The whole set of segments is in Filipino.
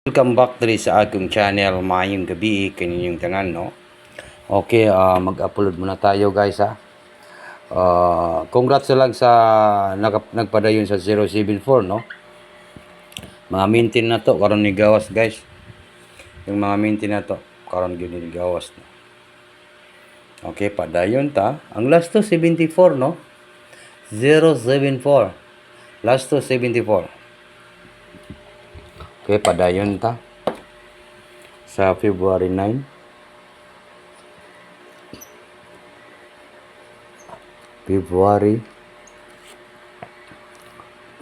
Welcome back diri sa akong channel. Maayong gabi kaninyong tanan, no? Okay, mag-upload muna tayo guys, ha. Congrats lang sa nagpadayon sa 074, no? Mga mintin na to karon ni gawas, guys. Yung mga mintin na to karon gyud ni gawas, no? Okay, padayon ta. Ang last to 74, no? 074. Last to 74. Okay, padayon ta sa February 9. February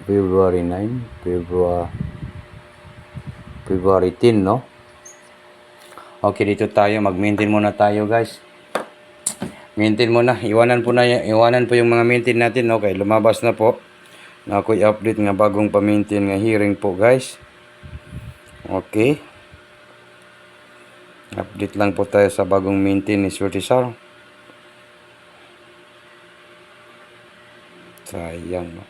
9, February 10, no? Okay, dito tayo. Mag-maintain muna tayo, guys. Maintain muna. Iwanan po yung mga maintain natin, okay? Lumabas na po. Na ako'y update nga bagong pa-maintain nga hearing po, guys. Okay. Update lang po tayo sa bagong maintain ni Swertisar. Sayang, no?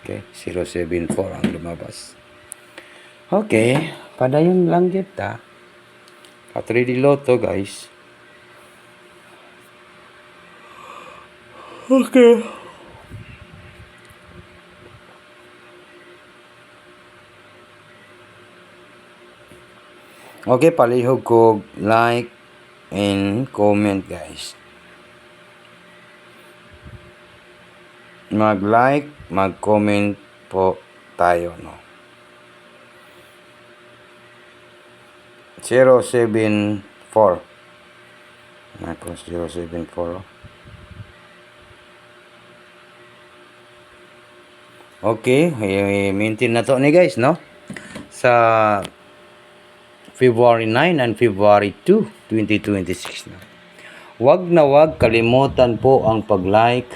Okay, 074 ang lumabas. Okay, padayon lang kita. At 3D Lotto, guys. Okay. Okay, palihog ko like and comment, guys. Mag-like, mag-comment po tayo, no? 074. Ako, 074. Okay, maintain na to ni guys, no? Sa February 9 and February 2, 2026 na. Wag na wag kalimutan po ang pag-like,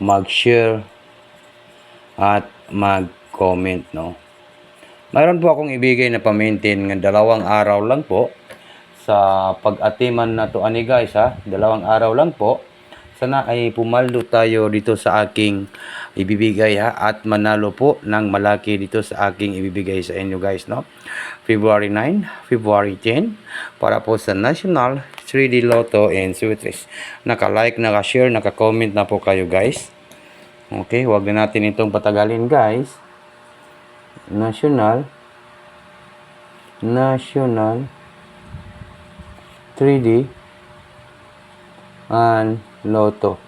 mag-share, at mag-comment, no? Mayroon po akong ibigay na pa-maintain ng 2 araw lang po sa pag-atiman na to ani guys, ha. 2 araw lang po. Sana ay pumaldo tayo dito sa aking ibibigay, ha, at manalo po ng malaki dito sa aking ibibigay sa inyo guys, no? February 9, February 10 para po sa National 3D Lotto and Sweetress. Naka-like, naka-share, naka-comment na po kayo guys. Okay, huwag na natin itong patagalin guys. National 3D and Lotto.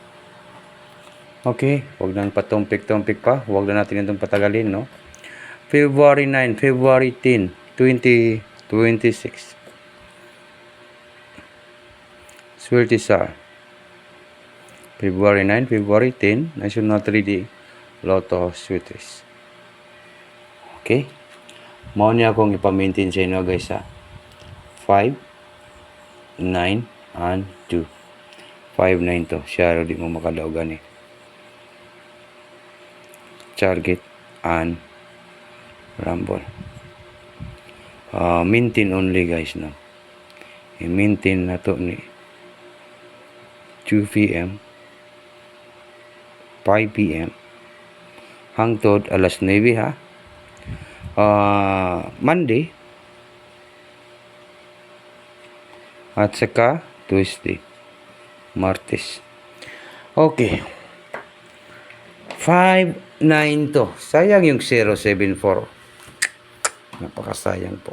Okay, huwag nang patumpik-tumpik pa. Huwag na natin itong patagalin, no? February 9, February 10, 2026. Swertisar. February 9, February 10, National 3D Lotto Sweetress. Okay? Mao niya akong ipa-maintain sa inyo guys, ha. 5, 9, and 2. 5, 9 to. Siya di mo makadaugan eh. Target and rumble. Maintain only guys, no? I-maintain na to ni 2 p.m. 5 p.m. hangtod alas 9, ha. Monday at saka Tuesday, Martes. Okay. 5, 9 to. Sayang yung 074. Napakasayang po.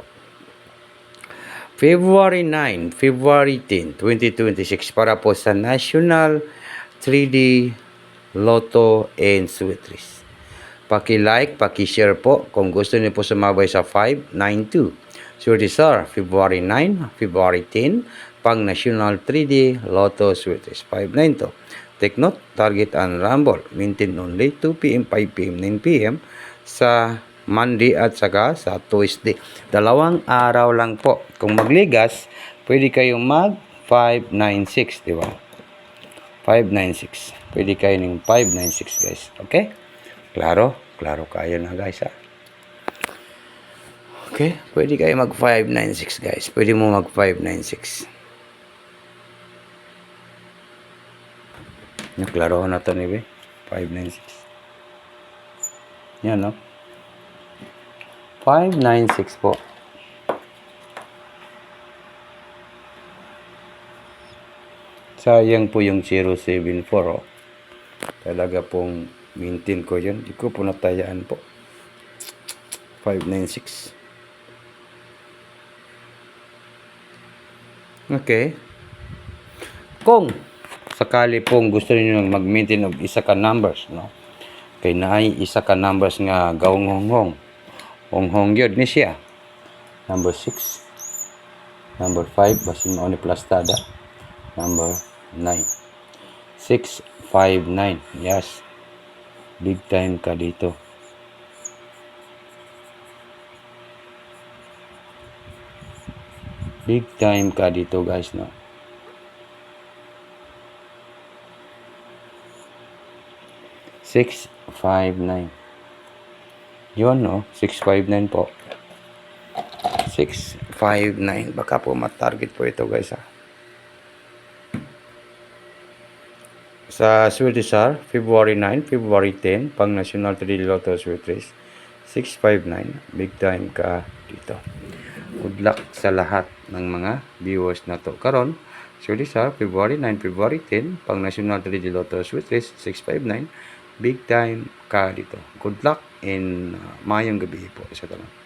February 9, February 10, 2026 para po sa National 3D Lotto and Sweetress. Paki-like, paki-share po kung gusto niyo po sumabay sa 592. Swertisar, February 9, February 10, pang National 3D Lotto Sweetress. 592. Take note, target and rumble. Maintain only 2 p.m., 5 p.m., 9 p.m. sa Monday at saka sa Tuesday. 2 araw lang po. Kung magligas, pwede kayong mag 596, di ba? 596. Pwede kayo ng 596 guys. Okay? Klaro? Klaro kayo na guys, ha? Okay? Pwede kayo mag 596 guys. Pwede mo mag 596. Naklaro na to ni Be. 596. Yan, no? 596 po. Sayang po yung 074, oh. Talaga pong maintain ko yun. Di ko po natayaan po. 596. Okay. Kung sakali pong gusto niyo mag-maintain og isa ka numbers, no? Kay naay isa ka numbers nga gawong honghong yun ni siya. Number 6. Number 5. Basin mo ni plastada. Number 9. 659. Yes. Big time ka dito. Big time ka dito, guys, no? Six, 5, 9. Yun, no? 659 po. 659. Baka po matarget po ito, guys, ha? Sa Swedish SAR, February 9, February 10, pang National 3D Lotto Sweet Race, 659. Big time ka dito. Good luck sa lahat ng mga viewers na to. Karon, Swedish SAR, February 9, February 10, pang National 3D Lotto Sweet Race, 659. Big time ka dito. Good luck and mayong gabi po sa tanong.